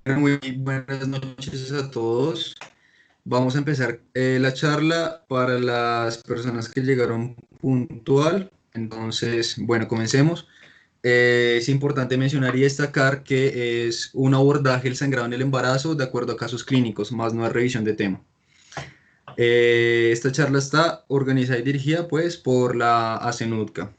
Muy buenas noches a todos. Vamos a empezar la charla para las personas que llegaron puntual. Entonces, bueno, comencemos. Es importante mencionar y destacar que es un abordaje del sangrado en el embarazo de acuerdo a casos clínicos, más no es revisión de tema. Esta charla está organizada y dirigida pues por la ACNUDCA.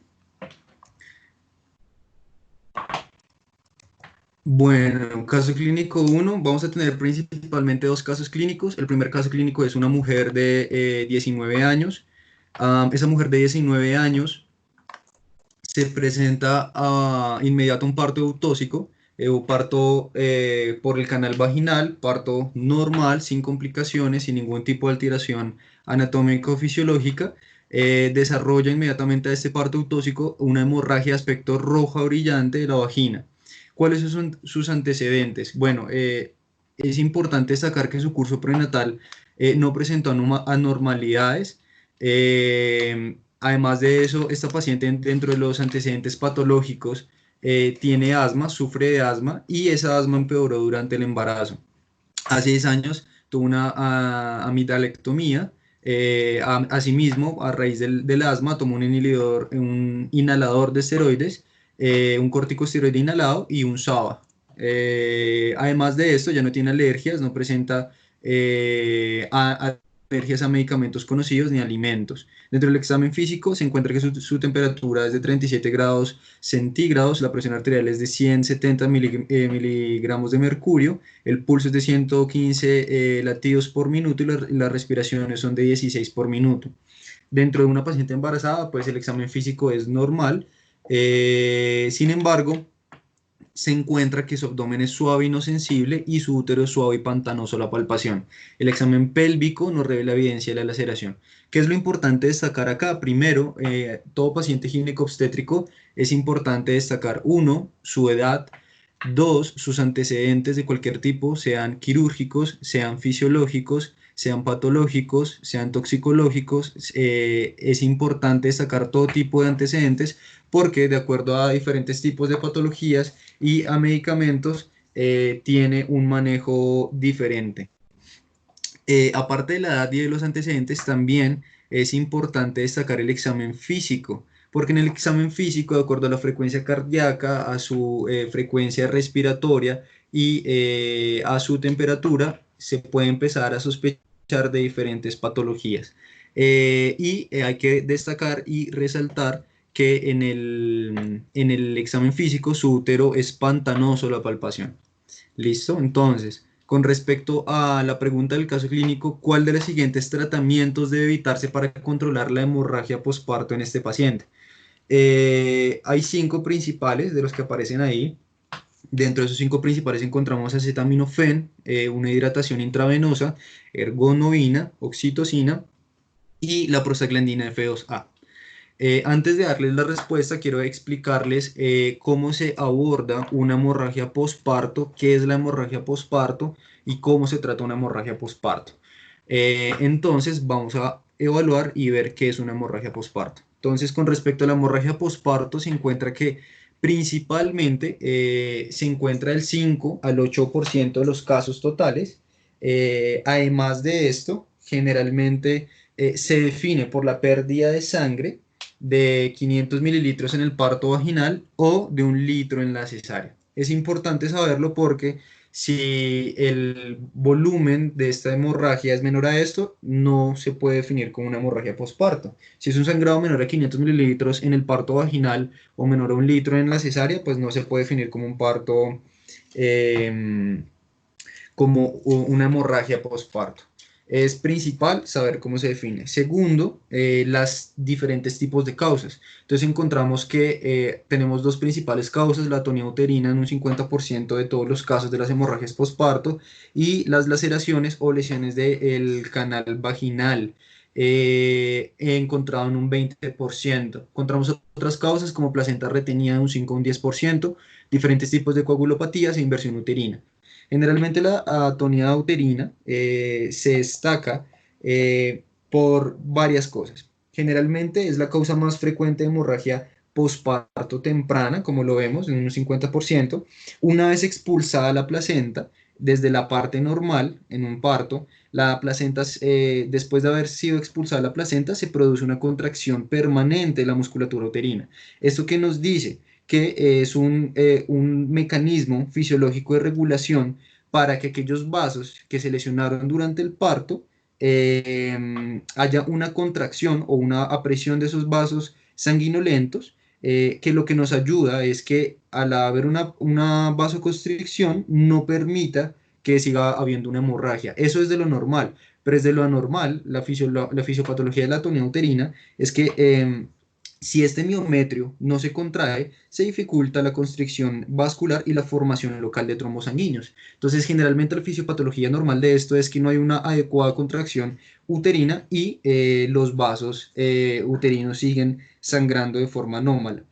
Bueno, caso clínico uno, vamos a tener principalmente dos casos clínicos. El primer caso clínico es una mujer de 19 años. Esa mujer de 19 años se presenta inmediato a un parto eutóxico, o parto por el canal vaginal, parto normal, sin complicaciones, sin ningún tipo de alteración anatómico-fisiológica. Desarrolla inmediatamente a este parto eutóxico una hemorragia de aspecto roja brillante de la vagina. ¿Cuáles son sus antecedentes? Bueno, es importante destacar que su curso prenatal no presentó anormalidades. Además de eso, esta paciente dentro de los antecedentes patológicos tiene asma, sufre de asma y esa asma empeoró durante el embarazo. Hace 10 años tuvo una amidalectomía. Asimismo, a raíz del asma, tomó un inhalador de esteroides, un corticosteroide inhalado y un SABA. Además de esto, ya no tiene alergias, no presenta alergias a medicamentos conocidos ni alimentos. Dentro del examen físico se encuentra que su temperatura es de 37 grados centígrados, la presión arterial es de 170 miligramos de mercurio, el pulso es de 115 latidos por minuto y las respiraciones son de 16 por minuto. Dentro de una paciente embarazada, pues el examen físico es normal. Sin embargo, se encuentra que su abdomen es suave y no sensible y su útero es suave y pantanoso a la palpación. El examen pélvico nos revela evidencia de la laceración. ¿Qué es lo importante destacar acá? Primero, todo paciente ginecobstétrico es importante destacar, uno, su edad, dos, sus antecedentes de cualquier tipo, sean quirúrgicos, sean fisiológicos, sean patológicos, sean toxicológicos. Es importante destacar todo tipo de antecedentes porque de acuerdo a diferentes tipos de patologías y a medicamentos, tiene un manejo diferente. Aparte de la edad y de los antecedentes, también es importante destacar el examen físico, porque en el examen físico, de acuerdo a la frecuencia cardíaca, a su frecuencia respiratoria y a su temperatura, se puede empezar a sospechar de diferentes patologías. Hay que destacar y resaltar que en el examen físico su útero es pantanoso la palpación. ¿Listo? Entonces, con respecto a la pregunta del caso clínico, ¿cuál de los siguientes tratamientos debe evitarse para controlar la hemorragia posparto en este paciente? Hay cinco principales de los que aparecen ahí. Dentro de esos cinco principales encontramos acetaminofén, una hidratación intravenosa, ergonovina, oxitocina y la prostaglandina F2A. Antes de darles la respuesta, quiero explicarles cómo se aborda una hemorragia posparto, qué es la hemorragia posparto y cómo se trata una hemorragia posparto. Entonces, vamos a evaluar y ver qué es una hemorragia posparto. Entonces, con respecto a la hemorragia posparto, se encuentra que principalmente se encuentra el 5 al 8% de los casos totales. Además de esto, generalmente se define por la pérdida de sangre de 500 mililitros en el parto vaginal o de 1 litro en la cesárea. Es importante saberlo porque si el volumen de esta hemorragia es menor a esto, no se puede definir como una hemorragia posparto. Si es un sangrado menor a 500 mililitros en el parto vaginal o menor a 1 litro en la cesárea, pues no se puede definir como un parto, eh, como una hemorragia posparto. Es principal saber cómo se define. Segundo, las diferentes tipos de causas. Entonces encontramos que tenemos dos principales causas, la atonía uterina en un 50% de todos los casos de las hemorragias posparto y las laceraciones o lesiones del canal vaginal, encontrado en un 20%. Encontramos otras causas como placenta retenida en un 5 o un 10%, diferentes tipos de coagulopatías e inversión uterina. Generalmente la atonía uterina se destaca por varias cosas. Generalmente es la causa más frecuente de hemorragia posparto temprana, como lo vemos, en un 50%. Una vez expulsada la placenta, desde la parte normal, en un parto, la placenta, después de haber sido expulsada la placenta, se produce una contracción permanente de la musculatura uterina. ¿Esto qué nos dice? Que es un mecanismo fisiológico de regulación para que aquellos vasos que se lesionaron durante el parto haya una contracción o una apresión de esos vasos sanguinolentos, que lo que nos ayuda es que al haber una vasoconstricción no permita que siga habiendo una hemorragia. Eso es de lo normal, pero es de lo anormal, la fisiopatología de la atonía uterina es que si este miometrio no se contrae, se dificulta la constricción vascular y la formación local de trombos sanguíneos. Entonces, generalmente la fisiopatología normal de esto es que no hay una adecuada contracción uterina y los vasos uterinos siguen sangrando de forma anómala.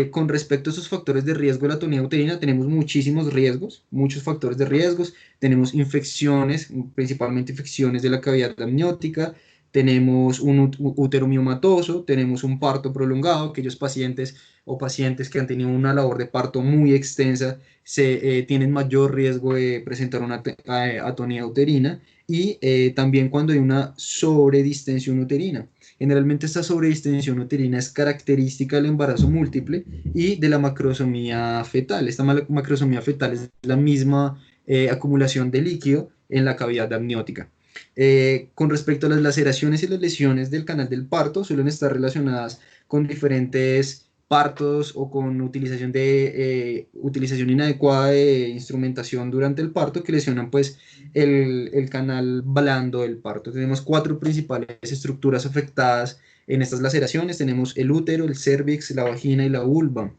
Con respecto a esos factores de riesgo de la atonía uterina, tenemos muchísimos riesgos, muchos factores de riesgos. Tenemos infecciones, principalmente infecciones de la cavidad amniótica, tenemos un útero miomatoso, tenemos un parto prolongado, aquellos pacientes o pacientes que han tenido una labor de parto muy extensa tienen mayor riesgo de presentar una atonía uterina y también cuando hay una sobredistensión uterina. Generalmente esta sobredistensión uterina es característica del embarazo múltiple y de la macrosomía fetal. Esta macrosomía fetal es la misma acumulación de líquido en la cavidad amniótica. Con respecto a las laceraciones y las lesiones del canal del parto, suelen estar relacionadas con diferentes partos o con utilización inadecuada de instrumentación durante el parto que lesionan pues el canal blando del parto. Tenemos cuatro principales estructuras afectadas en estas laceraciones. Tenemos el útero, el cérvix, la vagina y la vulva.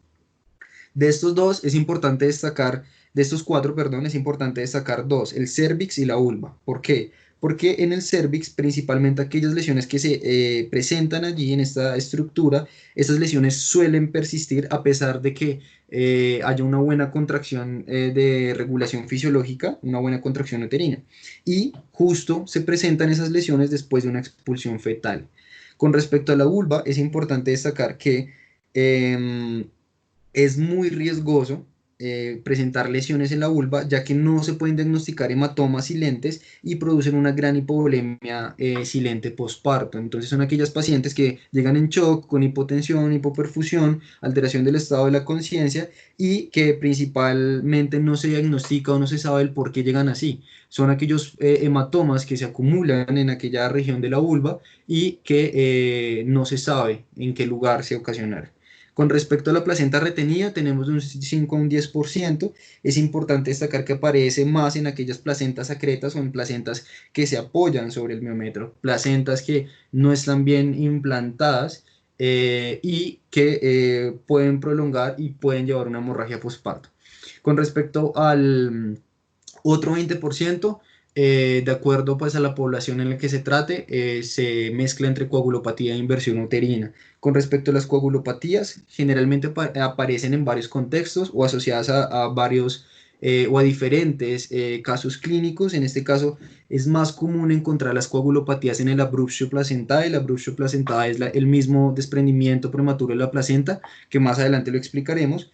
De estos dos es importante destacar, de estos cuatro, perdón, es importante destacar dos, el cérvix y la vulva. ¿Por qué? Porque en el cérvix, principalmente aquellas lesiones que se presentan allí en esta estructura, esas lesiones suelen persistir a pesar de que haya una buena contracción de regulación fisiológica, una buena contracción uterina. Y justo se presentan esas lesiones después de una expulsión fetal. Con respecto a la vulva, es importante destacar que es muy riesgoso presentar lesiones en la vulva, ya que no se pueden diagnosticar hematomas silentes y producen una gran hipovolemia silente postparto. Entonces son aquellas pacientes que llegan en shock, con hipotensión, hipoperfusión, alteración del estado de la conciencia y que principalmente no se diagnostica o no se sabe el por qué llegan así. Son aquellos hematomas que se acumulan en aquella región de la vulva y que no se sabe en qué lugar se ocasionaron. Con respecto a la placenta retenida, tenemos de un 5 a un 10%. Es importante destacar que aparece más en aquellas placentas secretas o en placentas que se apoyan sobre el miometro, placentas que no están bien implantadas y que pueden prolongar y pueden llevar una hemorragia postparto. Con respecto al otro 20%, de acuerdo pues a la población en la que se trate, se mezcla entre coagulopatía e inversión uterina. Con respecto a las coagulopatías, generalmente aparecen en varios contextos o asociadas a varios o a diferentes casos clínicos. En este caso es más común encontrar las coagulopatías en el abruptio placentae. El abruptio placentae es el mismo desprendimiento prematuro de la placenta, que más adelante lo explicaremos.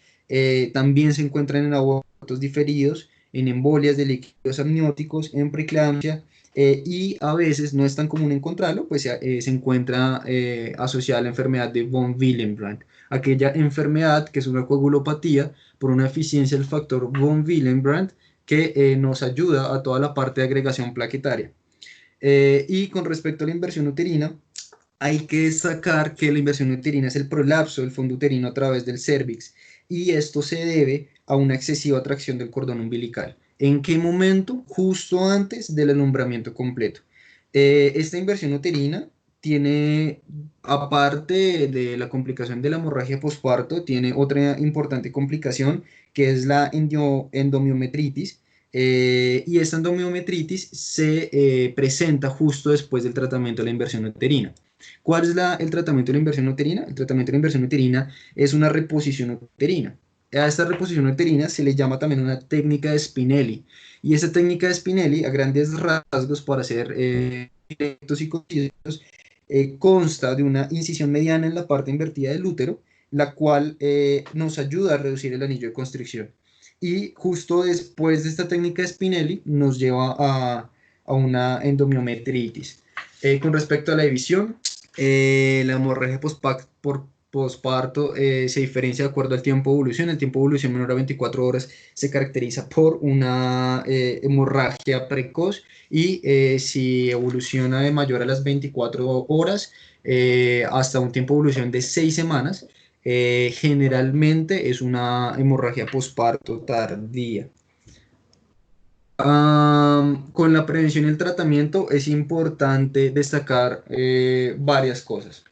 También se encuentran en abortos diferidos, en embolias de líquidos amnióticos, en preeclampsia, y a veces no es tan común encontrarlo, pues se encuentra asociada a la enfermedad de von Willebrand, aquella enfermedad que es una coagulopatía por una eficiencia del factor von Willebrand que nos ayuda a toda la parte de agregación plaquetaria. Y con respecto a la inversión uterina, hay que destacar que la inversión uterina es el prolapso del fondo uterino a través del cérvix y esto se debe a una excesiva tracción del cordón umbilical. ¿En qué momento? Justo antes del alumbramiento completo. Esta inversión uterina tiene, aparte de la complicación de la hemorragia posparto, tiene otra importante complicación que es la endomiometritis. Y esta endomiometritis se presenta justo después del tratamiento de la inversión uterina. ¿Cuál es el tratamiento de la inversión uterina? El tratamiento de la inversión uterina es una reposición uterina. A esta reposición uterina se le llama también una técnica de Spinelli. Y esta técnica de Spinelli, a grandes rasgos, para ser directos y concisos, consta de una incisión mediana en la parte invertida del útero, la cual nos ayuda a reducir el anillo de constricción. y justo después de esta técnica de Spinelli nos lleva a una endomiometritis. Con respecto a la división, la hemorragia posparto se diferencia de acuerdo al tiempo de evolución. El tiempo de evolución menor a 24 horas se caracteriza por una hemorragia precoz y si evoluciona de mayor a las 24 horas, hasta un tiempo de evolución de 6 semanas, generalmente es una hemorragia posparto tardía. Con la prevención y el tratamiento es importante destacar varias cosas.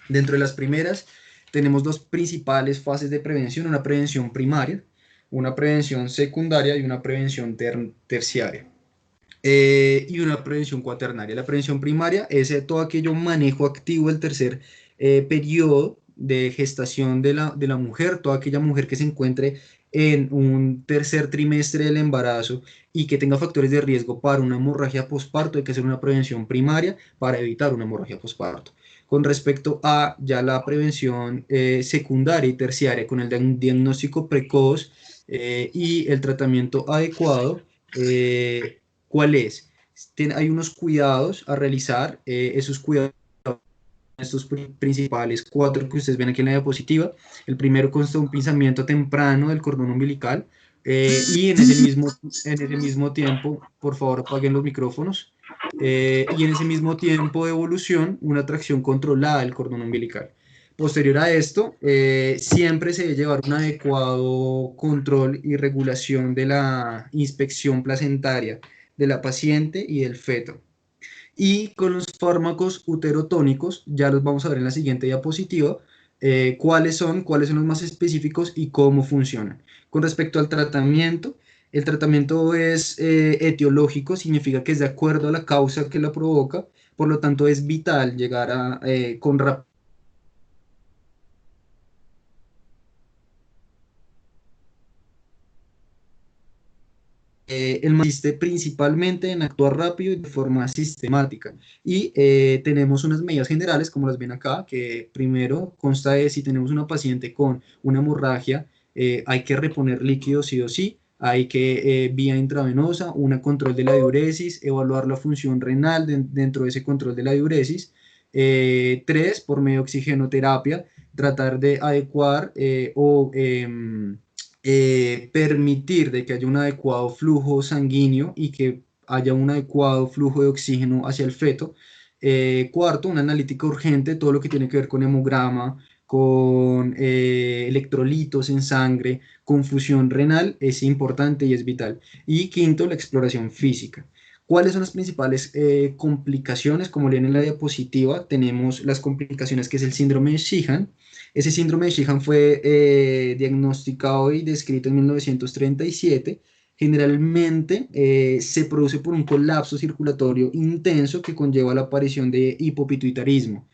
Dentro de las primeras, tenemos dos principales fases de prevención: una prevención primaria, una prevención secundaria y una prevención terciaria. Y una prevención cuaternaria. La prevención primaria es todo aquello manejo activo del tercer periodo de gestación de la mujer, toda aquella mujer que se encuentre en un tercer trimestre del embarazo y que tenga factores de riesgo para una hemorragia posparto. Hay que hacer una prevención primaria para evitar una hemorragia posparto. Con respecto a ya la prevención secundaria y terciaria, con el diagnóstico precoz y el tratamiento adecuado, ¿cuál es? Hay unos cuidados a realizar, esos cuidados, estos principales cuatro que ustedes ven aquí en la diapositiva. El primero consta de un pinzamiento temprano del cordón umbilical, y en ese mismo tiempo, por favor apaguen los micrófonos, y en ese mismo tiempo de evolución, una tracción controlada del cordón umbilical. Posterior a esto, siempre se debe llevar un adecuado control y regulación de la inspección placentaria de la paciente y del feto. Y con los fármacos uterotónicos, ya los vamos a ver en la siguiente diapositiva, cuáles son los más específicos y cómo funcionan. Con respecto al tratamiento, el tratamiento es etiológico, significa que es de acuerdo a la causa que la provoca, por lo tanto es vital llegar con rapidez. El consiste principalmente en actuar rápido y de forma sistemática. Y tenemos unas medidas generales, como las ven acá, que primero consta de si tenemos una paciente con una hemorragia, hay que reponer líquido sí o sí, hay que vía intravenosa, un control de la diuresis, evaluar la función renal dentro de ese control de la diuresis. Tres, por medio de oxigenoterapia, tratar de adecuar permitir de que haya un adecuado flujo sanguíneo y que haya un adecuado flujo de oxígeno hacia el feto. Cuarto, una analítica urgente, todo lo que tiene que ver con hemograma, con electrolitos en sangre, con función renal, es importante y es vital. Y quinto, la exploración física. ¿Cuáles son las principales complicaciones? Como leen en la diapositiva, tenemos las complicaciones que es el síndrome de Sheehan. Ese síndrome de Sheehan fue diagnosticado y descrito en 1937. Generalmente se produce por un colapso circulatorio intenso que conlleva la aparición de hipopituitarismo.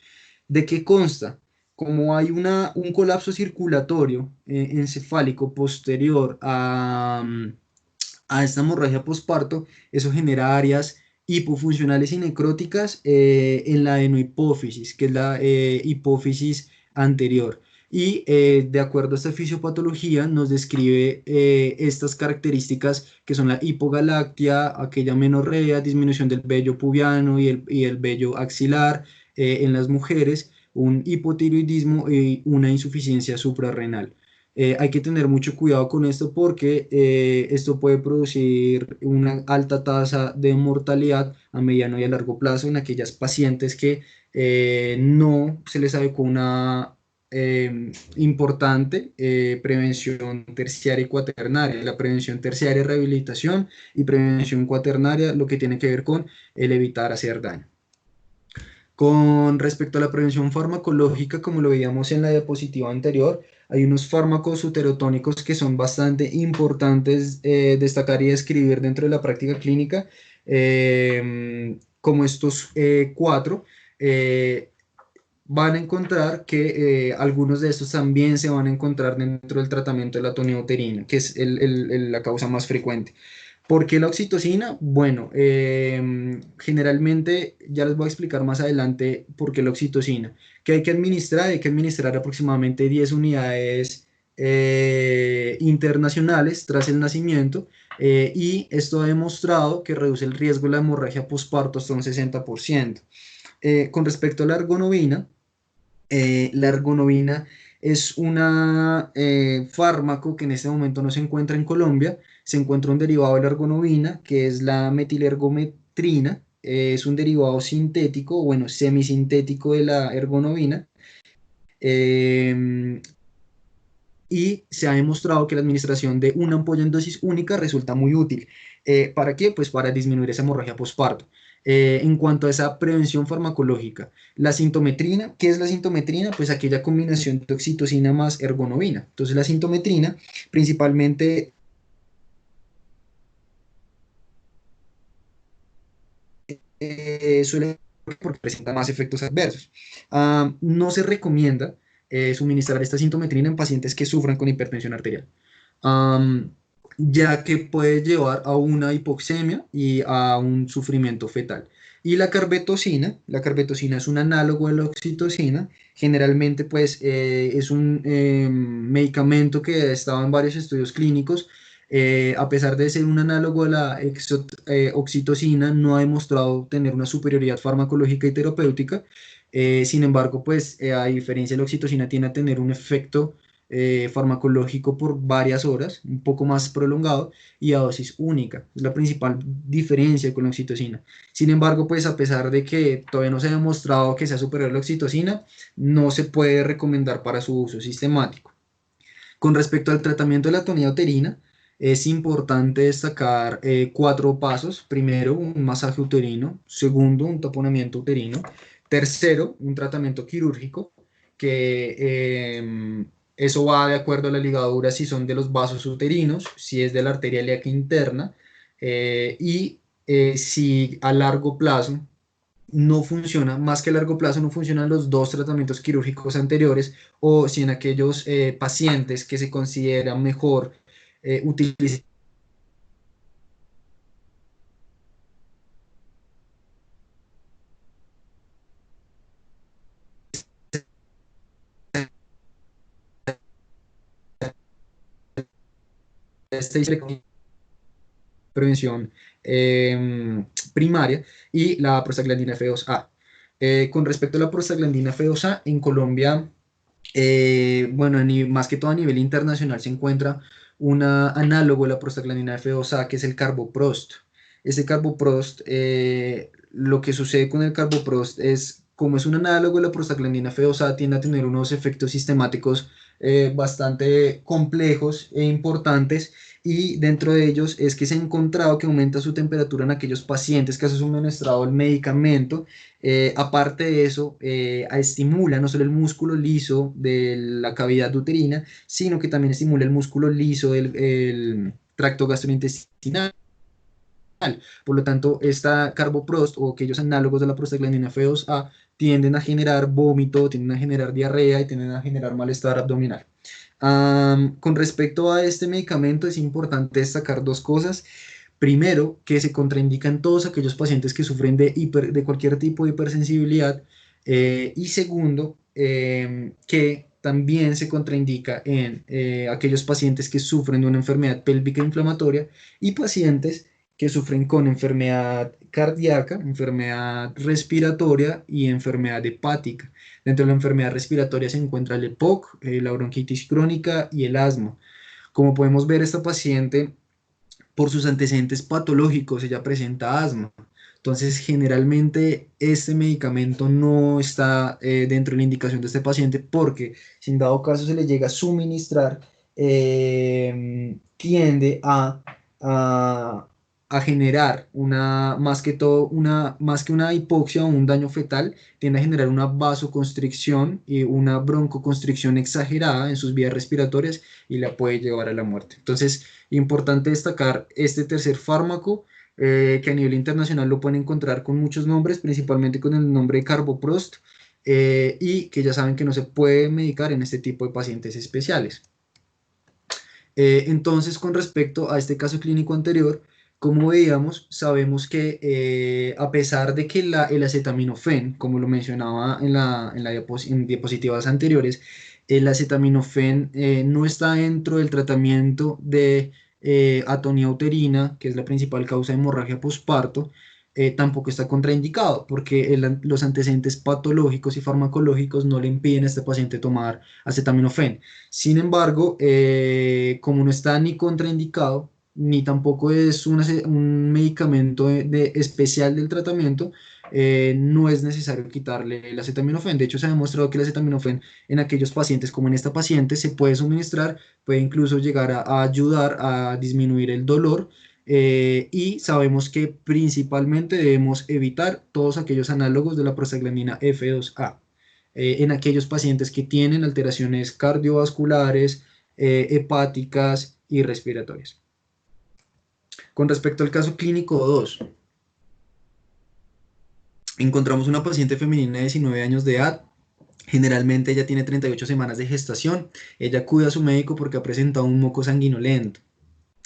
¿De qué consta? Como hay un colapso circulatorio encefálico posterior a esta hemorragia posparto, eso genera áreas hipofuncionales y necróticas en la adenohipófisis, que es la hipófisis anterior. Y de acuerdo a esta fisiopatología, nos describe estas características que son la hipogalactia, aquella menorrea, disminución del vello pubiano y el vello axilar en las mujeres, un hipotiroidismo y una insuficiencia suprarrenal. Hay que tener mucho cuidado con esto porque esto puede producir una alta tasa de mortalidad a mediano y a largo plazo en aquellas pacientes que no se les adecuó una importante prevención terciaria y cuaternaria. La prevención terciaria es rehabilitación y prevención cuaternaria lo que tiene que ver con el evitar hacer daño. Con respecto a la prevención farmacológica, como lo veíamos en la diapositiva anterior, hay unos fármacos uterotónicos que son bastante importantes destacar y describir dentro de la práctica clínica, como estos cuatro. Van a encontrar que algunos de estos también se van a encontrar dentro del tratamiento de la toniuterina, que es la causa más frecuente. ¿Por qué la oxitocina? Bueno, generalmente ya les voy a explicar más adelante por qué la oxitocina. Que hay que administrar aproximadamente 10 unidades internacionales tras el nacimiento, y esto ha demostrado que reduce el riesgo de la hemorragia posparto hasta un 60%. Con respecto a la ergonovina es un fármaco que en este momento no se encuentra en Colombia. Se encuentra un derivado de la ergonovina, que es la metilergometrina. Es un derivado sintético, bueno, semisintético de la ergonovina. eh, y se ha demostrado que la administración de una ampolla en dosis única resulta muy útil. ¿Para qué? Pues para disminuir esa hemorragia posparto. En cuanto a esa prevención farmacológica, la sintometrina, ¿qué es la sintometrina? Pues aquella combinación de oxitocina más ergonovina. Entonces la sintometrina principalmente suele porque presenta más efectos adversos. No se recomienda suministrar esta sintometrina en pacientes que sufran con hipertensión arterial, um, ya que puede llevar a una hipoxemia y a un sufrimiento fetal. Y la carbetocina es un análogo de la oxitocina, generalmente pues es un medicamento que ha estado en varios estudios clínicos. A pesar de ser un análogo a la oxitocina, no ha demostrado tener una superioridad farmacológica y terapéutica. Sin embargo, pues a diferencia de la oxitocina, tiene a tener un efecto farmacológico por varias horas, un poco más prolongado y a dosis única. Es la principal diferencia con la oxitocina. Sin embargo, pues a pesar de que todavía no se ha demostrado que sea superior a la oxitocina, no se puede recomendar para su uso sistemático. Con respecto al tratamiento de la tonía uterina, es importante destacar cuatro pasos. Primero, un masaje uterino. Segundo, un taponamiento uterino. Tercero, un tratamiento quirúrgico, que eso va de acuerdo a la ligadura, si son de los vasos uterinos, si es de la arteria ilíaca interna, y si a largo plazo no funciona, más que a largo plazo no funcionan los dos tratamientos quirúrgicos anteriores, o si en aquellos pacientes que se considera mejor utilizar este prevención primaria, y la prostaglandina F2A. Con respecto a la prostaglandina F2A, en Colombia, bueno, más que todo a nivel internacional se encuentra un análogo de la prostaglandina F2A, que es el carboprost. Ese carboprost, lo que sucede con el carboprost es, como es un análogo de la prostaglandina F2A, tiende a tener unos efectos sistemáticos bastante complejos e importantes, y dentro de ellos es que se ha encontrado que aumenta su temperatura en aquellos pacientes que han suministrado el medicamento. Aparte de eso, estimula no solo el músculo liso de la cavidad uterina, sino que también estimula el músculo liso del el tracto gastrointestinal. Por lo tanto, esta carboprost o aquellos análogos de la prostaglandina F2A tienden a generar vómito, tienden a generar diarrea y tienden a generar malestar abdominal. Con respecto a este medicamento, es importante destacar dos cosas. Primero, que se contraindica en todos aquellos pacientes que sufren de cualquier tipo de hipersensibilidad. Y segundo, que también se contraindica en aquellos pacientes que sufren de una enfermedad pélvica inflamatoria y pacientes que sufren con enfermedad cardíaca, enfermedad respiratoria y enfermedad hepática. Dentro de la enfermedad respiratoria se encuentra el EPOC, la bronquitis crónica y el asma. Como podemos ver, esta paciente, por sus antecedentes patológicos, ella presenta asma. Entonces, generalmente este medicamento no está dentro de la indicación de este paciente, porque si en dado caso se le llega a suministrar, tiende a, a generar más que todo, más que una hipoxia o un daño fetal, tiende a generar una vasoconstricción y una broncoconstricción exagerada en sus vías respiratorias, y la puede llevar a la muerte. Entonces, importante destacar este tercer fármaco, que a nivel internacional lo pueden encontrar con muchos nombres, principalmente con el nombre de Carboprost, y que ya saben que no se puede medicar en este tipo de pacientes especiales. Entonces, con respecto a este caso clínico anterior, como veíamos, sabemos que a pesar de que el acetaminofén, como lo mencionaba en diapositivas anteriores, El acetaminofén no está dentro del tratamiento de atonía uterina, que es la principal causa de hemorragia posparto. Tampoco está contraindicado porque los antecedentes patológicos y farmacológicos no le impiden a este paciente tomar acetaminofén. Sin embargo, como no está ni contraindicado, ni tampoco es un medicamento especial del tratamiento, no es necesario quitarle el acetaminofén. De hecho, se ha demostrado que el acetaminofén en aquellos pacientes, como en esta paciente, se puede suministrar, puede incluso llegar a ayudar a disminuir el dolor. Y sabemos que principalmente debemos evitar todos aquellos análogos de la prostaglandina F2A en aquellos pacientes que tienen alteraciones cardiovasculares, hepáticas y respiratorias. Con respecto al caso clínico 2, encontramos una paciente femenina de 19 años de edad. Generalmente ella tiene 38 semanas de gestación. Ella acude a su médico porque ha presentado un moco sanguinolento.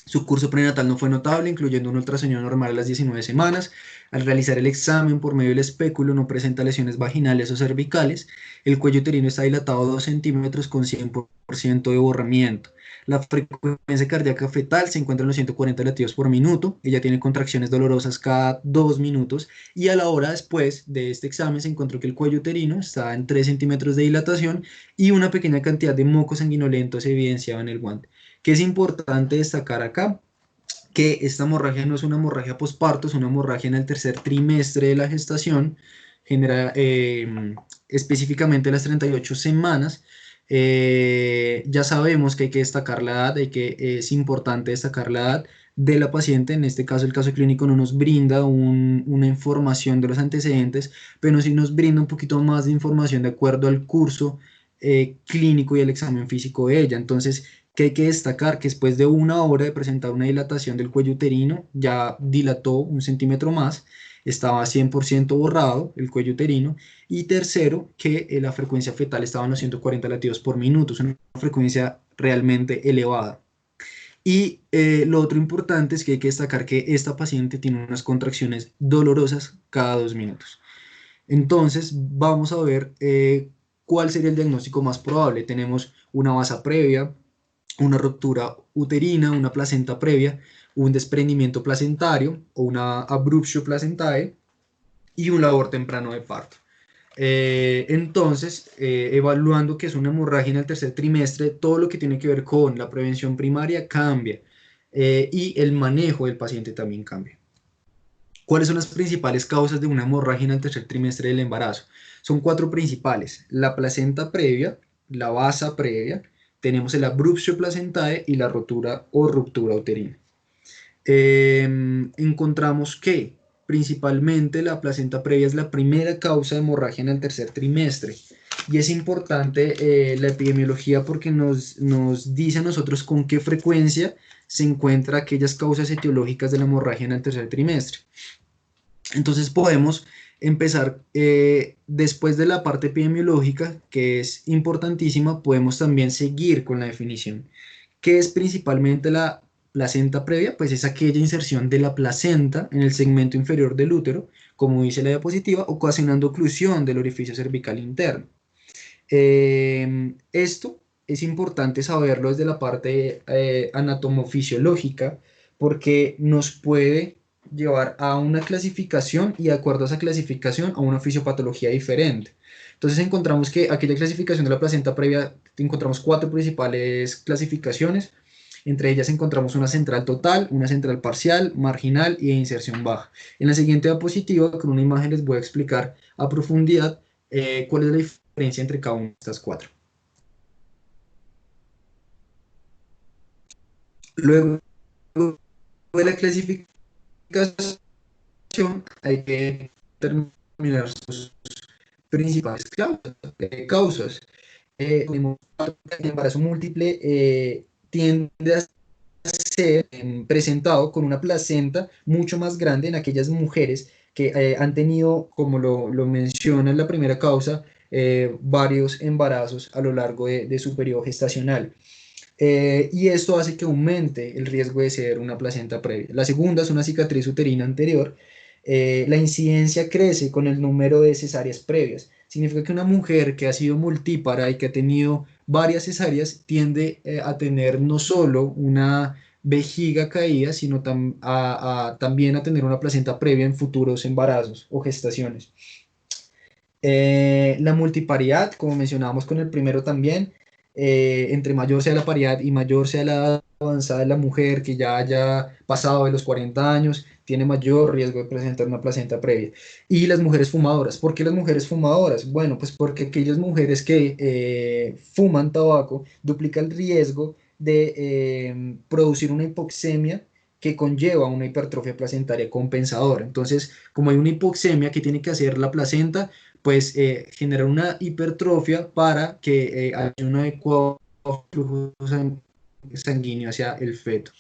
Su curso prenatal no fue notable, incluyendo un ultrasonido normal a las 19 semanas. Al realizar el examen por medio del espéculo no presenta lesiones vaginales o cervicales. El cuello uterino está dilatado 2 centímetros con 100% de borramiento. La frecuencia cardíaca fetal se encuentra en los 140 latidos por minuto. Ella tiene contracciones dolorosas cada 2 minutos. Y a la hora después de este examen se encontró que el cuello uterino está en 3 centímetros de dilatación y una pequeña cantidad de moco sanguinolento se evidenciaba en el guante. ¿Qué es importante destacar acá? Que esta hemorragia no es una hemorragia posparto, es una hemorragia en el tercer trimestre de la gestación, genera, específicamente las 38 semanas. Ya sabemos que hay que destacar la edad, es importante destacar la edad de la paciente. En este caso, el caso clínico no nos brinda una información de los antecedentes, pero sí nos brinda un poquito más de información de acuerdo al curso clínico y el examen físico de ella. Entonces, que hay que destacar que después de una hora de presentar una dilatación del cuello uterino, ya dilató 1 centímetro más, estaba 100% borrado el cuello uterino, y tercero, que la frecuencia fetal estaba en los 140 latidos por minuto, es una frecuencia realmente elevada. Y lo otro importante es que hay que destacar que esta paciente tiene unas contracciones dolorosas cada 2 minutos. Entonces, vamos a ver cuál sería el diagnóstico más probable. Tenemos una vasa previa, una ruptura uterina, una placenta previa, un desprendimiento placentario o una abruptio placentae y un labor temprano de parto. Entonces, evaluando que es una hemorragia en el tercer trimestre, todo lo que tiene que ver con la prevención primaria cambia y el manejo del paciente también cambia. ¿Cuáles son las principales causas de una hemorragia en el tercer trimestre del embarazo? Son 4 principales: la placenta previa, la vasa previa, tenemos el abruptio placentae y la rotura o ruptura uterina. Encontramos que principalmente la placenta previa es la primera causa de hemorragia en el tercer trimestre. Y es importante la epidemiología porque nos dice a nosotros con qué frecuencia se encuentran aquellas causas etiológicas de la hemorragia en el tercer trimestre. Entonces podemos empezar después de la parte epidemiológica, que es importantísima, podemos también seguir con la definición. ¿Qué es principalmente la placenta previa? Pues es aquella inserción de la placenta en el segmento inferior del útero, como dice la diapositiva, ocasionando oclusión del orificio cervical interno. Esto es importante saberlo desde la parte anatomofisiológica porque nos puede llevar a una clasificación y de acuerdo a esa clasificación a una fisiopatología diferente. Entonces encontramos que aquella clasificación de la placenta previa, encontramos 4 principales clasificaciones. Entre ellas encontramos una central total, una central parcial, marginal y de inserción baja. En la siguiente diapositiva, con una imagen, les voy a explicar a profundidad cuál es la diferencia entre cada una de estas 4. Luego de la clasificación hay que determinar sus principales causas. El embarazo múltiple tiende a ser presentado con una placenta mucho más grande en aquellas mujeres que han tenido, como lo menciona en la primera causa, varios embarazos a lo largo de su periodo gestacional. Y esto hace que aumente el riesgo de ser una placenta previa. La segunda es una cicatriz uterina anterior. la incidencia crece con el número de cesáreas previas. Significa que una mujer que ha sido multípara y que ha tenido varias cesáreas tiende a tener no solo una vejiga caída, sino también a tener una placenta previa en futuros embarazos o gestaciones. La multiparidad, como mencionábamos con el primero también, entre mayor sea la paridad y mayor sea la edad avanzada de la mujer que ya haya pasado de los 40 años, tiene mayor riesgo de presentar una placenta previa. Y las mujeres fumadoras. ¿Por qué las mujeres fumadoras? Bueno, pues porque aquellas mujeres que fuman tabaco duplica el riesgo de producir una hipoxemia que conlleva una hipertrofia placentaria compensadora. Entonces, como hay una hipoxemia que tiene que hacer la placenta, pues generar una hipertrofia para que haya un adecuado flujo sanguíneo hacia el feto.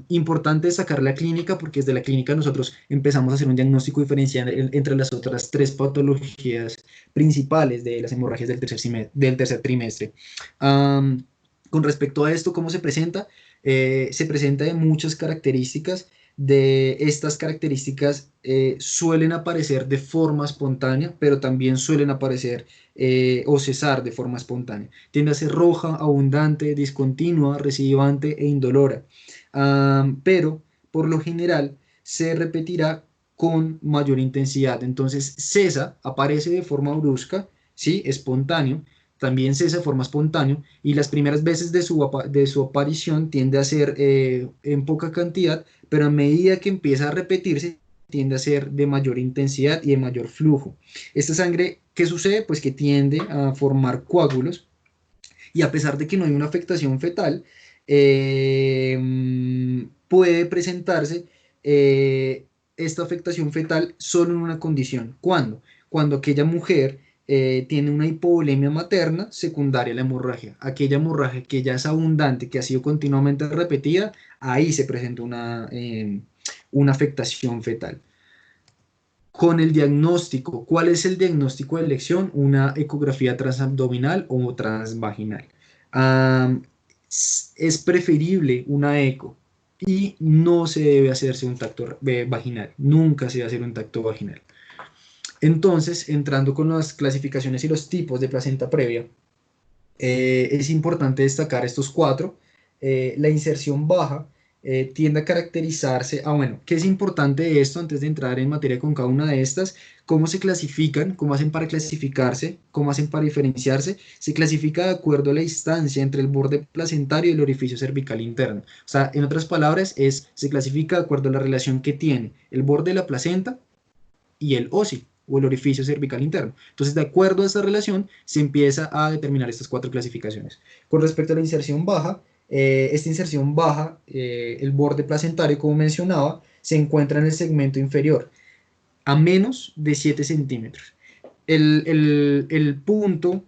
Importante destacar la clínica porque desde la clínica nosotros empezamos a hacer un diagnóstico diferencial entre las otras tres patologías principales de las hemorragias del tercer trimestre. Con respecto a esto, ¿cómo se presenta? Se presenta de muchas características. De estas características suelen aparecer de forma espontánea, pero también suelen aparecer o cesar de forma espontánea. Tiende a ser roja, abundante, discontinua, recidivante e indolora. Pero por lo general se repetirá con mayor intensidad. Entonces cesa, aparece de forma brusca, ¿sí? Espontáneo, también cesa de forma espontánea y las primeras veces de su aparición tiende a ser en poca cantidad, pero a medida que empieza a repetirse tiende a ser de mayor intensidad y de mayor flujo. Esta sangre, ¿qué sucede? Pues que tiende a formar coágulos y a pesar de que no hay una afectación fetal, puede presentarse esta afectación fetal solo en una condición. ¿Cuándo? Cuando aquella mujer tiene una hipovolemia materna secundaria a la hemorragia. Aquella hemorragia que ya es abundante, que ha sido continuamente repetida, ahí se presenta una afectación fetal. Con el diagnóstico, ¿cuál es el diagnóstico de elección? Una ecografía transabdominal o transvaginal. Am, es preferible una eco y no se debe hacerse un tacto vaginal, nunca se debe hacer un tacto vaginal. Entonces, entrando con las clasificaciones y los tipos de placenta previa, es importante destacar estos cuatro. La inserción baja tiende a caracterizarse, bueno, ¿qué es importante de esto antes de entrar en materia con cada una de estas? ¿Cómo se clasifican? ¿Cómo hacen para clasificarse? ¿Cómo hacen para diferenciarse? Se clasifica de acuerdo a la distancia entre el borde placentario y el orificio cervical interno. O sea, en otras palabras, se clasifica de acuerdo a la relación que tiene el borde de la placenta y el OSI o el orificio cervical interno. Entonces, de acuerdo a esta relación, se empieza a determinar estas cuatro clasificaciones. Con respecto a la inserción baja, esta inserción baja, el borde placentario, como mencionaba, se encuentra en el segmento inferior, a menos de 7 centímetros. El punto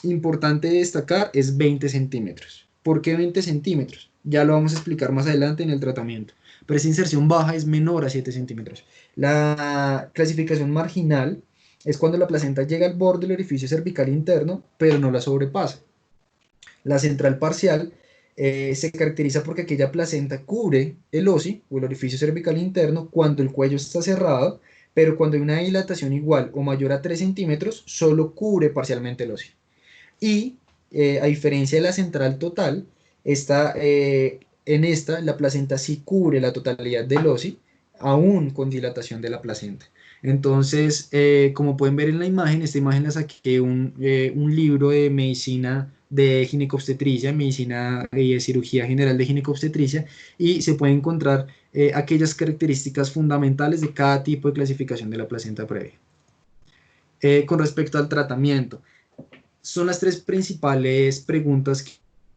importante de destacar es 20 centímetros. ¿Por qué 20 centímetros? Ya lo vamos a explicar más adelante en el tratamiento. Pero esa inserción baja es menor a 7 centímetros. La clasificación marginal es cuando la placenta llega al borde del orificio cervical interno, pero no la sobrepasa. La central parcial se caracteriza porque aquella placenta cubre el OSI o el orificio cervical interno cuando el cuello está cerrado, pero cuando hay una dilatación igual o mayor a 3 centímetros, solo cubre parcialmente el OSI. Y a diferencia de la central total, en esta la placenta sí cubre la totalidad del OSI, aún con dilatación de la placenta. Entonces, como pueden ver en la imagen, esta imagen la saqué un libro de medicina de ginecobstetricia, medicina y cirugía general de ginecobstetricia, y se puede encontrar aquellas características fundamentales de cada tipo de clasificación de la placenta previa. Con respecto al tratamiento, son las tres principales preguntas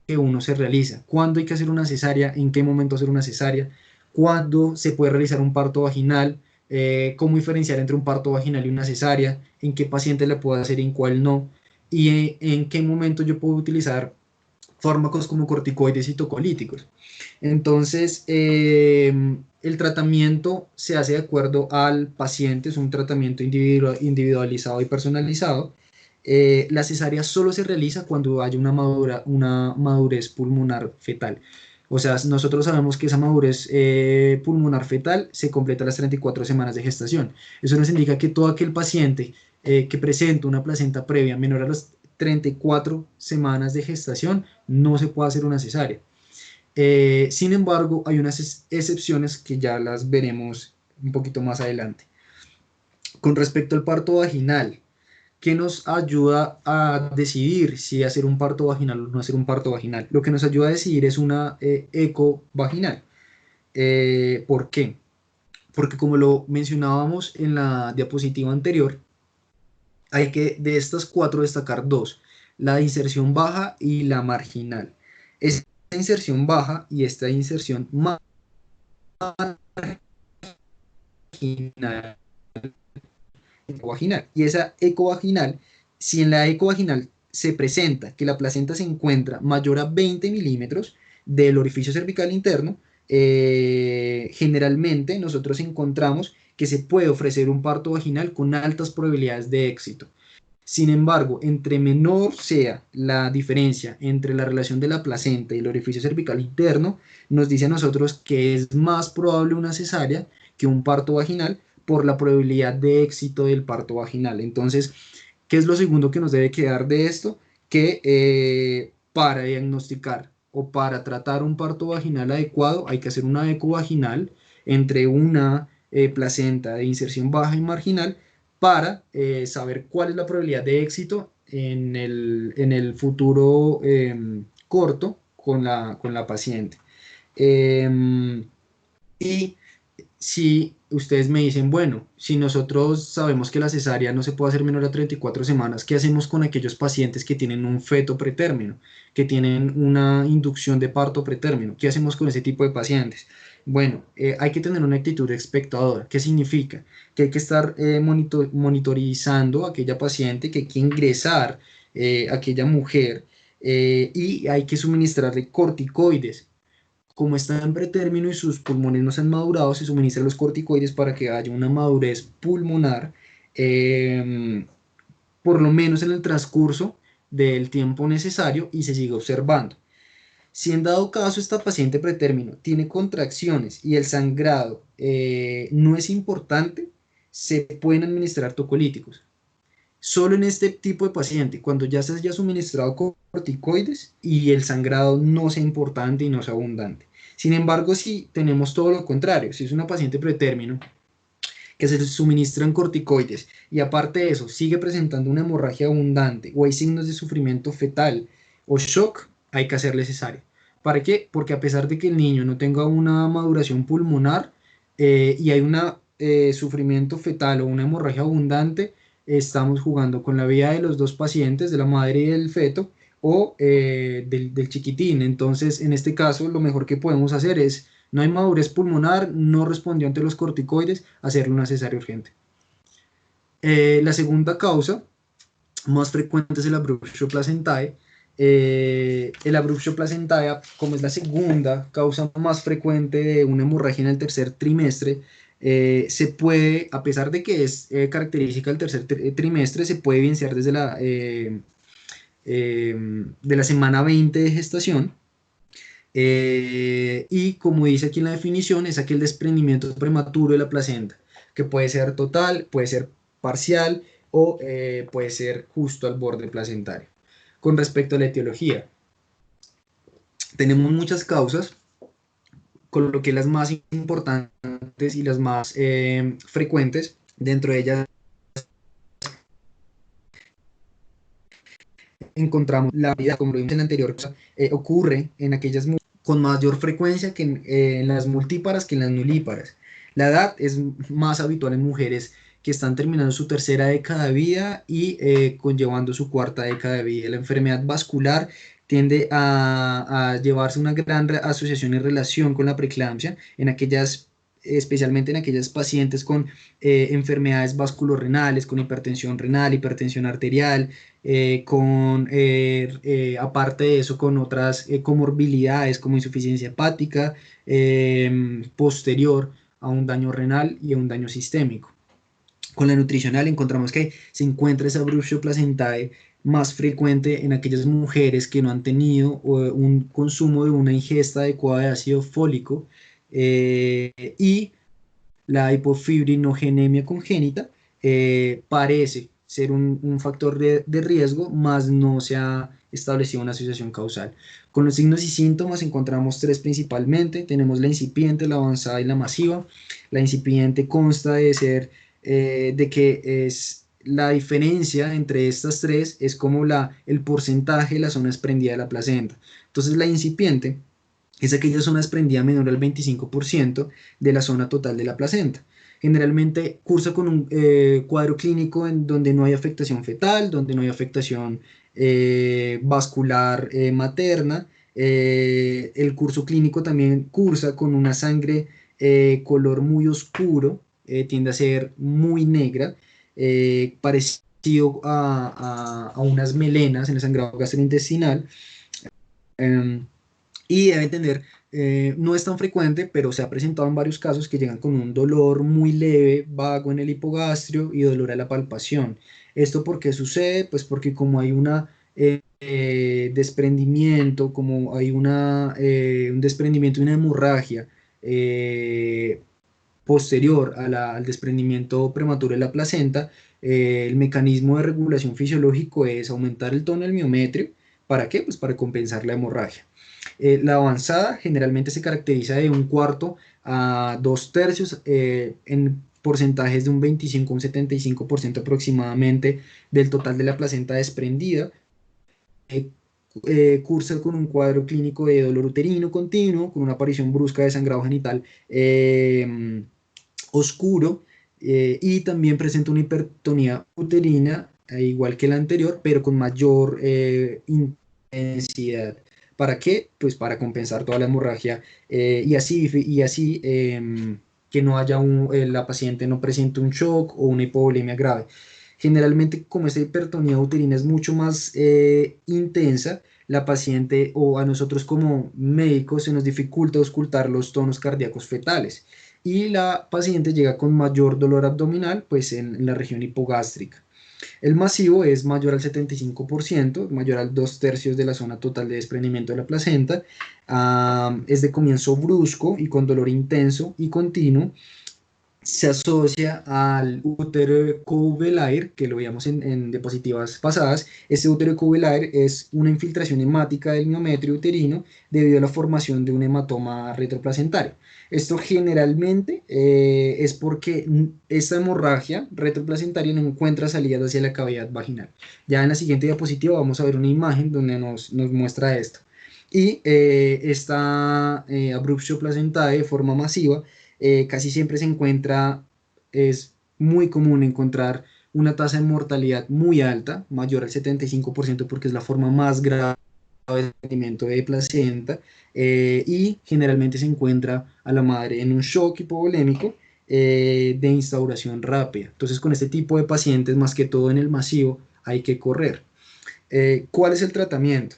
que uno se realiza. ¿Cuándo hay que hacer una cesárea? ¿En qué momento hacer una cesárea? ¿Cuándo se puede realizar un parto vaginal? ¿Cómo diferenciar entre un parto vaginal y una cesárea? ¿En qué paciente le puedo hacer y en cuál no? ¿Y en qué momento yo puedo utilizar fármacos como corticoides y tocolíticos? Entonces, el tratamiento se hace de acuerdo al paciente, es un tratamiento individualizado y personalizado. La cesárea solo se realiza cuando hay una madurez pulmonar fetal. O sea, nosotros sabemos que esa madurez pulmonar fetal se completa a las 34 semanas de gestación. Eso nos indica que todo aquel paciente que presenta una placenta previa menor a las 34 semanas de gestación no se puede hacer una cesárea. Sin embargo, hay unas excepciones que ya las veremos un poquito más adelante. Con respecto al parto vaginal, ¿qué nos ayuda a decidir si hacer un parto vaginal o no hacer un parto vaginal? Lo que nos ayuda a decidir es una eco vaginal. ¿Por qué? Porque como lo mencionábamos en la diapositiva anterior, hay que de estas cuatro destacar dos, la inserción baja y la marginal. Esta inserción baja y esta inserción marginal, ecovaginal. Y esa ecovaginal, si en la ecovaginal se presenta que la placenta se encuentra mayor a 20 milímetros del orificio cervical interno, generalmente nosotros encontramos que se puede ofrecer un parto vaginal con altas probabilidades de éxito. Sin embargo, entre menor sea la diferencia entre la relación de la placenta y el orificio cervical interno, nos dice a nosotros que es más probable una cesárea que un parto vaginal por la probabilidad de éxito del parto vaginal. Entonces, ¿qué es lo segundo que nos debe quedar de esto? Que para diagnosticar o para tratar un parto vaginal adecuado hay que hacer una eco vaginal entre una placenta de inserción baja y marginal para saber cuál es la probabilidad de éxito en el futuro corto con la paciente. Y si ustedes me dicen, bueno, si nosotros sabemos que la cesárea no se puede hacer menor a 34 semanas, ¿qué hacemos con aquellos pacientes que tienen un feto pretérmino, que tienen una inducción de parto pretérmino? ¿Qué hacemos con ese tipo de pacientes? Bueno, hay que tener una actitud espectadora. ¿Qué significa? Que hay que estar monitorizando a aquella paciente, que hay que ingresar a aquella mujer y hay que suministrarle corticoides. Como está en pretérmino y sus pulmones no se han madurado, se suministran los corticoides para que haya una madurez pulmonar, eh, por lo menos en el transcurso del tiempo necesario y se sigue observando. Si en dado caso esta paciente pretérmino tiene contracciones y el sangrado no es importante, se pueden administrar tocolíticos. Solo en este tipo de paciente, cuando ya se haya suministrado corticoides y el sangrado no sea importante y no sea abundante. Sin embargo, si tenemos todo lo contrario, si es una paciente pretérmino que se le suministran corticoides y aparte de eso sigue presentando una hemorragia abundante o hay signos de sufrimiento fetal o shock, hay que hacerle cesárea. ¿Para qué? Porque a pesar de que el niño no tenga una maduración pulmonar y hay un sufrimiento fetal o una hemorragia abundante, estamos jugando con la vida de los dos pacientes, de la madre y del feto, o del chiquitín. Entonces, en este caso, lo mejor que podemos hacer es, no hay madurez pulmonar, no respondió ante los corticoides, hacerle una cesárea urgente. La segunda causa más frecuente es el abruptio placentae. El abruptio placentae, como es la segunda causa más frecuente de una hemorragia en el tercer trimestre, se puede, a pesar de que es característica del tercer trimestre, se puede evidenciar desde de la semana 20 de gestación. Y como dice aquí en la definición, es aquel desprendimiento prematuro de la placenta, que puede ser total, puede ser parcial o puede ser justo al borde placentario. Con respecto a la etiología, tenemos muchas causas, con lo que las más importantes y las más frecuentes, dentro de ellas encontramos la vida, como lo vimos en la anterior, ocurre en aquellas con mayor frecuencia que en las multíparas que en las nulíparas. La edad es más habitual en mujeres que están terminando su tercera década de vida y conllevando su cuarta década de vida. La enfermedad vascular tiende a llevarse una gran asociación y relación con la preeclampsia en aquellas, especialmente en aquellas pacientes con enfermedades vasculorrenales, con hipertensión renal, hipertensión arterial, aparte de eso, con otras comorbilidades como insuficiencia hepática posterior a un daño renal y a un daño sistémico. Con la nutricional encontramos que se encuentra esa abruptio placentae más frecuente en aquellas mujeres que no han tenido un consumo de una ingesta adecuada de ácido fólico, y la hipofibrinogenemia congénita parece ser un factor de riesgo, más no se ha establecido una asociación causal. Con los signos y síntomas encontramos tres principalmente. Tenemos la incipiente, la avanzada y la masiva. La incipiente consta de ser, de que es la diferencia entre estas tres es como el porcentaje de la zona desprendida de la placenta. Entonces la incipiente es aquella zona desprendida menor al 25% de la zona total de la placenta. Generalmente cursa con un cuadro clínico en donde no hay afectación fetal, donde no hay afectación vascular materna. El curso clínico también cursa con una sangre color muy oscuro, tiende a ser muy negra, parecido a unas melenas en el sangrado gastrointestinal. Um, y deben tener, no es tan frecuente, pero se ha presentado en varios casos que llegan con un dolor muy leve, vago en el hipogastrio y dolor a la palpación. ¿Esto por qué sucede? Pues porque como hay una desprendimiento, como hay un desprendimiento y una hemorragia eh, posterior al desprendimiento prematuro de la placenta, el mecanismo de regulación fisiológico es aumentar el tono del miometrio. ¿Para qué? Pues para compensar la hemorragia. La avanzada generalmente se caracteriza de un cuarto a dos tercios, en porcentajes de un 25 a un 75% aproximadamente del total de la placenta desprendida. Eh, Cursa con un cuadro clínico de dolor uterino continuo, con una aparición brusca de sangrado genital oscuro, y también presenta una hipertonía uterina, igual que la anterior, pero con mayor intensidad. ¿Para qué? Pues para compensar toda la hemorragia, que no haya la paciente no presente un shock o una hipovolemia grave. Generalmente, como esta hipertonía uterina es mucho más intensa, la paciente o a nosotros como médicos se nos dificulta auscultar los tonos cardíacos fetales, y la paciente llega con mayor dolor abdominal, pues en la región hipogástrica. El masivo es mayor al 75%, mayor al 2 tercios de la zona total de desprendimiento de la placenta. Es de comienzo brusco y con dolor intenso y continuo. Se asocia al útero Cowell-Ayer, que lo veíamos en diapositivas pasadas. Este útero Cowell-Ayer es una infiltración hemática del miometrio uterino debido a la formación de un hematoma retroplacentario. Esto generalmente es porque esta hemorragia retroplacentaria no encuentra salidas hacia la cavidad vaginal. Ya en la siguiente diapositiva vamos a ver una imagen donde nos muestra esto. Y esta abruptio placentae de forma masiva casi siempre se encuentra, es muy común encontrar una tasa de mortalidad muy alta, mayor al 75%, porque es la forma más grave de desprendimiento de placenta, y generalmente se encuentra a la madre en un shock hipovolémico de instauración rápida. Entonces, con este tipo de pacientes, más que todo en el masivo, hay que correr. ¿Cuál es el tratamiento?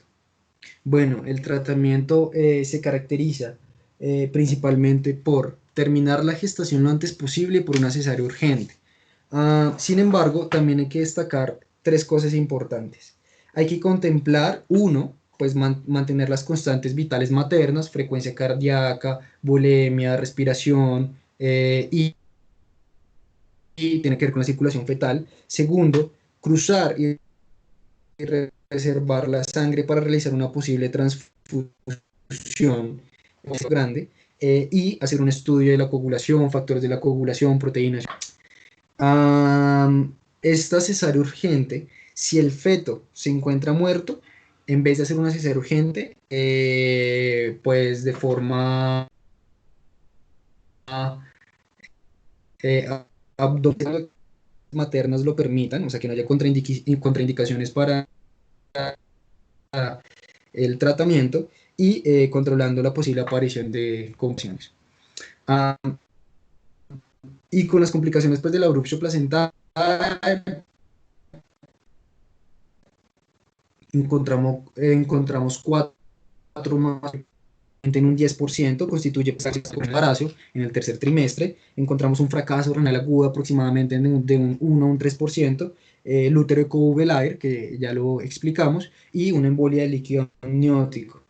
Bueno, el tratamiento se caracteriza principalmente por terminar la gestación lo antes posible por una cesárea urgente. Sin embargo, también hay que destacar tres cosas importantes. Hay que contemplar, uno, pues mantener las constantes vitales maternas, frecuencia cardíaca, bulimia, respiración, y tiene que ver con la circulación fetal. Segundo, cruzar y reservar la sangre para realizar una posible transfusión grande, y hacer un estudio de la coagulación, factores de la coagulación, proteínas. Esta cesárea urgente, si el feto se encuentra muerto, en vez de hacer una cesárea urgente, pues de forma eh, abdominal, maternas lo permitan, o sea que no haya contraindicaciones para el tratamiento, y controlando la posible aparición de convulsiones. Ah, y con las complicaciones pues, de la abruptio placental, encontramos cuatro más en un 10%, constituye un embarazo en el tercer trimestre. Encontramos un fracaso renal agudo aproximadamente de un 1 a un 3%, el útero de Kobe-Belair, que ya lo explicamos, y una embolia de líquido amniótico.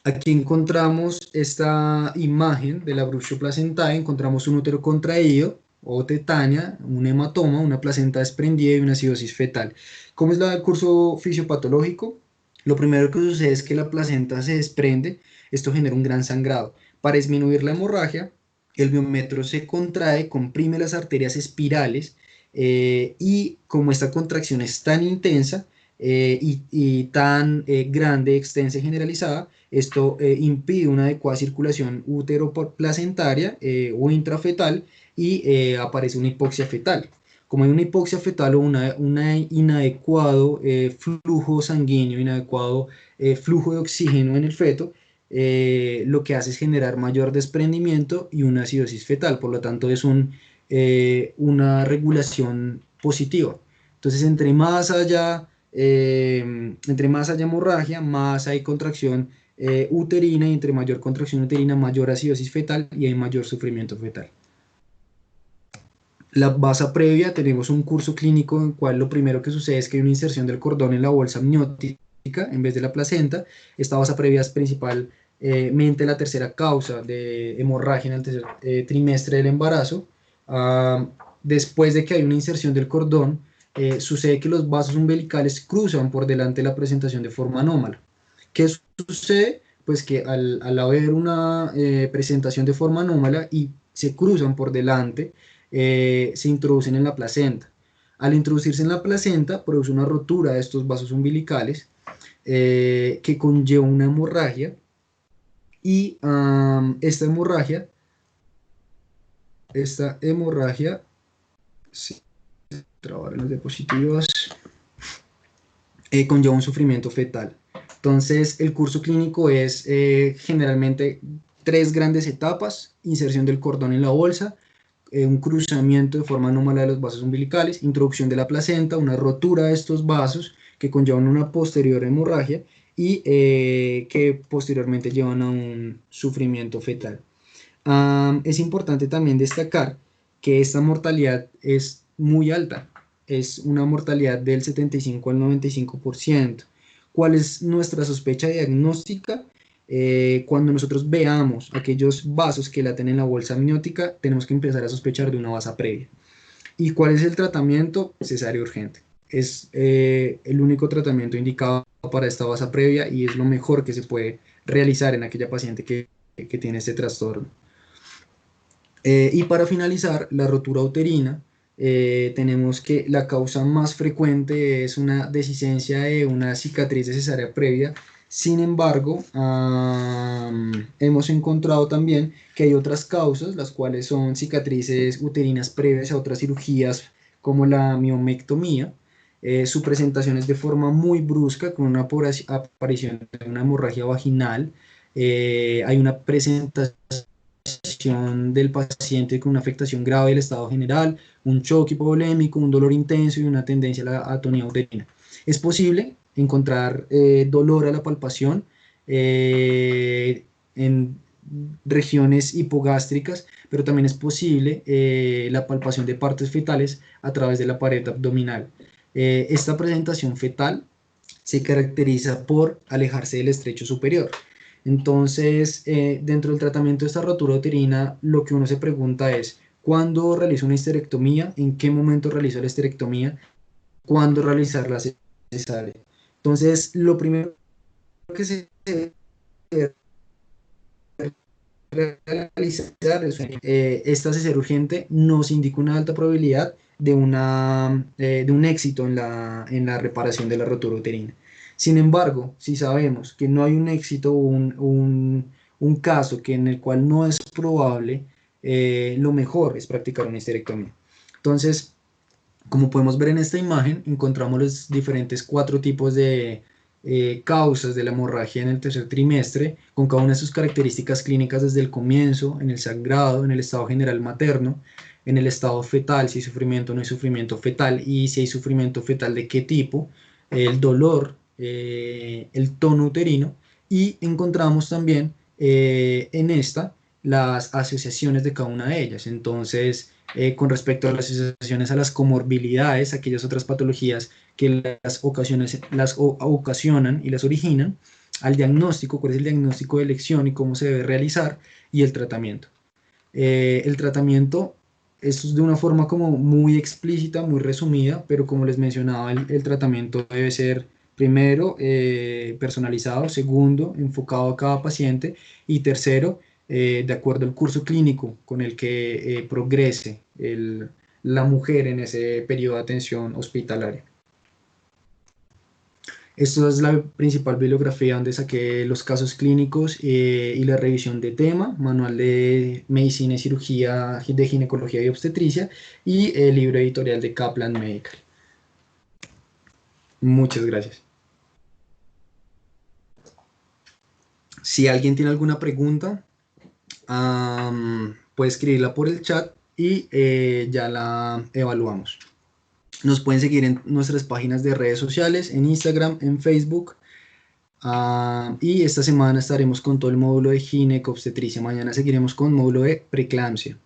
Aquí encontramos esta imagen de la Abruptio placentae, encontramos un útero contraído o tetania, un hematoma, una placenta desprendida y una acidosis fetal. ¿Cómo es el curso fisiopatológico? Lo primero que sucede es que la placenta se desprende, esto genera un gran sangrado. Para disminuir la hemorragia, el biometro se contrae, comprime las arterias espirales y como esta contracción es tan intensa y tan grande, extensa y generalizada, esto impide una adecuada circulación útero-placentaria o intrafetal y aparece una hipoxia fetal. Como hay una hipoxia fetal o una inadecuado flujo sanguíneo, inadecuado flujo de oxígeno en el feto, lo que hace es generar mayor desprendimiento y una acidosis fetal. Por lo tanto, es una regulación positiva. Entonces, entre más haya hemorragia, más hay contracción uterina, y entre mayor contracción uterina, mayor acidosis fetal y hay mayor sufrimiento fetal. La basa previa, tenemos un curso clínico en el cual lo primero que sucede es que hay una inserción del cordón en la bolsa amniótica en vez de la placenta. Esta basa previa es principalmente la tercera causa de hemorragia en el tercer trimestre del embarazo. Ah, después de que hay una inserción del cordón, sucede que los vasos umbilicales cruzan por delante de la presentación de forma anómala. ¿Qué sucede? Pues que al haber una presentación de forma anómala y se cruzan por delante, se introducen en la placenta. Al introducirse en la placenta, produce una rotura de estos vasos umbilicales que conlleva una hemorragia y esta hemorragia, sí, trabar en las diapositivas, conlleva un sufrimiento fetal. Entonces, el curso clínico es generalmente tres grandes etapas: inserción del cordón en la bolsa, un cruzamiento de forma anómala de los vasos umbilicales, introducción de la placenta, una rotura de estos vasos que conllevan una posterior hemorragia y que posteriormente llevan a un sufrimiento fetal. Es importante también destacar que esta mortalidad es muy alta, es una mortalidad del 75 al 95%. ¿Cuál es nuestra sospecha diagnóstica? Cuando nosotros veamos aquellos vasos que laten en la bolsa amniótica, tenemos que empezar a sospechar de una basa previa. ¿Y cuál es el tratamiento? Cesárea urgente. Es el único tratamiento indicado para esta basa previa y es lo mejor que se puede realizar en aquella paciente que tiene este trastorno. Y para finalizar, la rotura uterina, tenemos que la causa más frecuente es una descisencia de una cicatriz de cesárea previa. Sin embargo, hemos encontrado también que hay otras causas, las cuales son cicatrices uterinas previas a otras cirugías, como la miomectomía. Su presentación es de forma muy brusca, con una aparición de una hemorragia vaginal. Hay una presentación del paciente con una afectación grave del estado general, un choque hipovolémico, un dolor intenso y una tendencia a la atonía uterina. Es posible encontrar dolor a la palpación en regiones hipogástricas, pero también es posible la palpación de partes fetales a través de la pared abdominal. Esta presentación fetal se caracteriza por alejarse del estrecho superior. Entonces, dentro del tratamiento de esta rotura uterina, lo que uno se pregunta es: ¿cuándo realizo una histerectomía? ¿En qué momento realizo la histerectomía? ¿Cuándo realizar la cesárea? Entonces, lo primero que se debe realizar es esta cesárea urgente nos indica una alta probabilidad de un éxito en la reparación de la rotura uterina. Sin embargo, si sabemos que no hay un éxito o un caso en el cual no es probable, lo mejor es practicar una histerectomía. Entonces, como podemos ver en esta imagen, encontramos los diferentes 4 tipos de causas de la hemorragia en el tercer trimestre, con cada una de sus características clínicas desde el comienzo, en el sangrado, en el estado general materno, en el estado fetal, si hay sufrimiento o no hay sufrimiento fetal, y si hay sufrimiento fetal, de qué tipo, el dolor, el tono uterino, y encontramos también en esta las asociaciones de cada una de ellas. Entonces, con respecto a las asociaciones a las comorbilidades, aquellas otras patologías que las ocasionan y las originan, al diagnóstico, cuál es el diagnóstico de elección y cómo se debe realizar, y el tratamiento. El tratamiento es de una forma como muy explícita, muy resumida, pero como les mencionaba, el tratamiento debe ser primero personalizado, segundo enfocado a cada paciente y tercero de acuerdo al curso clínico con el que progrese la mujer en ese periodo de atención hospitalaria. Esto es la principal bibliografía donde saqué los casos clínicos y la revisión de tema, manual de medicina y cirugía de ginecología y obstetricia y el libro editorial de Kaplan Medical. Muchas gracias. Si alguien tiene alguna pregunta, puede escribirla por el chat y ya la evaluamos. Nos pueden seguir en nuestras páginas de redes sociales, en Instagram, en Facebook. Y esta semana estaremos con todo el módulo de ginecobstetricia. Mañana seguiremos con módulo de preeclampsia.